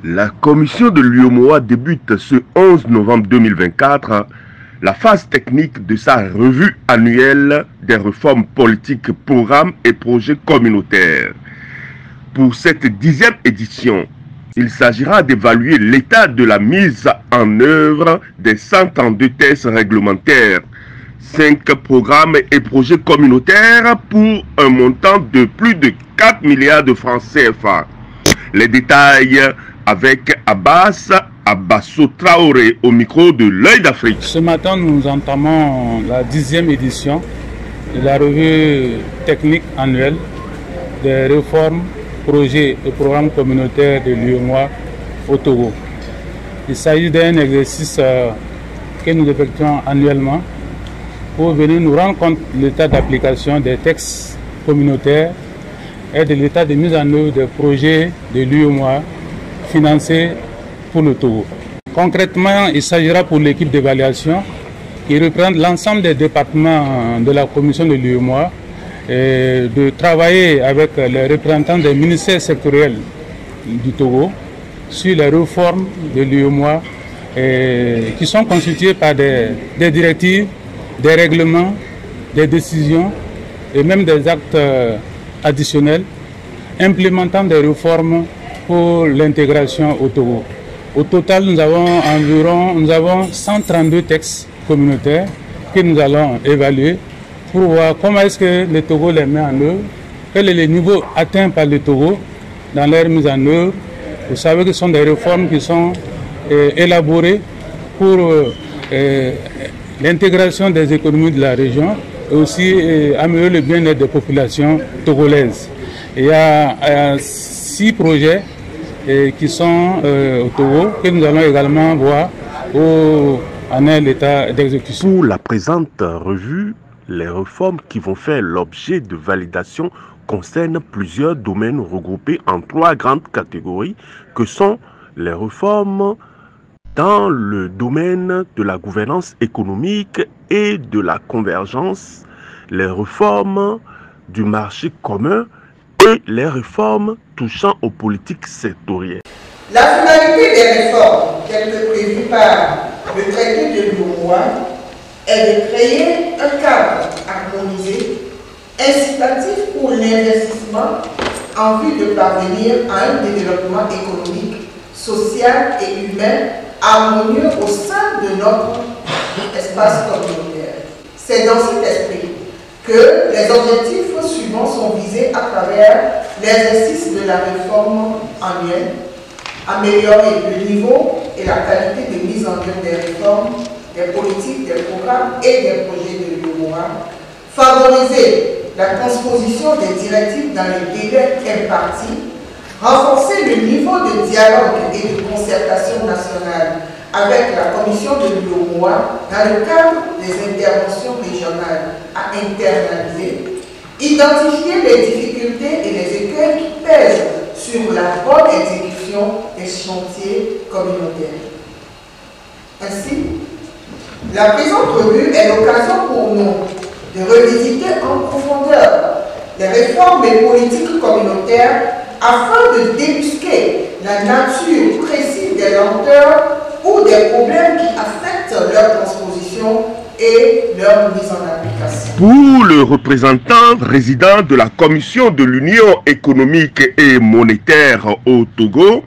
La commission de l'UEMOA débute ce 11 novembre 2024 la phase technique de sa revue annuelle des réformes politiques, programmes et projets communautaires. Pour cette 10e édition, il s'agira d'évaluer l'état de la mise en œuvre des 132 textes réglementaires, 5 programmes et projets communautaires pour un montant de plus de 4 milliards de francs CFA. Les détails avec Abbasso Traoré au micro de l'Œil d'Afrique. Ce matin, nous entamons la 10e édition de la revue technique annuelle des réformes, projets et programmes communautaires de l'UEMOA au Togo. Il s'agit d'un exercice que nous effectuons annuellement pour venir nous rendre compte de l'état d'application des textes communautaires et de l'état de mise en œuvre des projets de l'UEMOA financés pour le Togo. Concrètement, il s'agira pour l'équipe d'évaluation qui représente l'ensemble des départements de la commission de l'UEMOA de travailler avec les représentants des ministères sectoriels du Togo sur les réformes de l'UEMOA qui sont constituées par des directives, des règlements, des décisions et même des actes additionnels implémentant des réformes pour l'intégration au Togo. Au total, nous avons 132 textes communautaires que nous allons évaluer pour voir comment est-ce que le Togo les met en œuvre, quel est le niveau atteint par le Togo dans leur mise en œuvre. Vous savez que ce sont des réformes qui sont élaborées pour l'intégration des économies de la région et aussi améliorer le bien-être des populations togolaises. Il y a 6 projets qui sont au Togo, que nous allons également voir où en est l'état d'exécution. Pour la présente revue, les réformes qui vont faire l'objet de validation concernent plusieurs domaines regroupés en 3 grandes catégories que sont les réformes dans le domaine de la gouvernance économique et de la convergence, les réformes du marché commun et les réformes touchant aux politiques sectorielles. La finalité des réformes, telles que prévues par le traité de l'UEMOA, est de créer un cadre harmonisé, incitatif pour l'investissement en vue de parvenir à un développement économique, social et humain harmonieux au sein de notre espace communautaire. C'est dans cet esprit que les objectifs suivants sont visés à travers l'exercice de la réforme annuelle, améliorer le niveau et la qualité de mise en œuvre des réformes, des politiques, des programmes et des projets de l'UEMOA, favoriser la transposition des directives dans les délais impartis, renforcer le niveau de dialogue et de concertation nationale avec la commission de l'UEMOA dans le cadre des interventions régionales à internaliser, identifier les difficultés et les écueils qui pèsent sur la bonne exécution des chantiers communautaires. Ainsi, la présente revue est l'occasion pour nous de revisiter en profondeur les réformes et politiques communautaires afin de débusquer la nature précise des lenteurs ou des problèmes qui affectent leur transposition et leur mise en application. Pour le représentant résident de la Commission de l'Union économique et monétaire au Togo,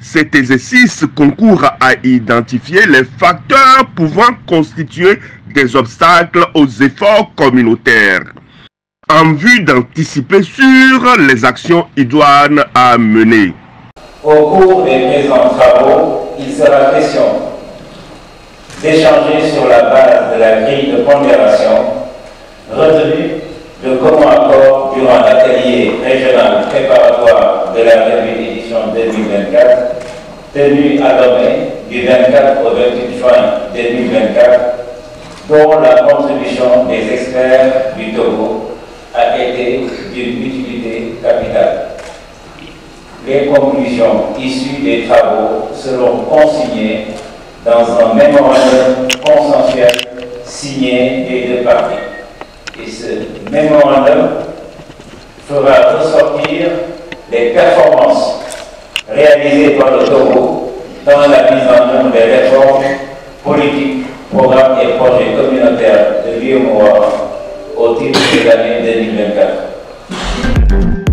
cet exercice concourt à identifier les facteurs pouvant constituer des obstacles aux efforts communautaires, en vue d'anticiper sur les actions idoines à mener. Au cours des présents travaux, il sera question d'échanger sur la base de la grille de pondération retenue de commun accord durant l'atelier régional préparatoire de la revue édition 2024 tenu à Lomé du 24 au 28 juin 2024, dont la contribution des experts du Togo a été d'une utilité capitale. Les conclusions issues des travaux seront consignées dans un mémorandum consensuel signé des 2 parties. Et ce mémorandum fera ressortir les performances réalisés par le Togo dans la mise en œuvre des réformes politiques, programmes et projets communautaires de l'UEMOA au titre de l'année 2024.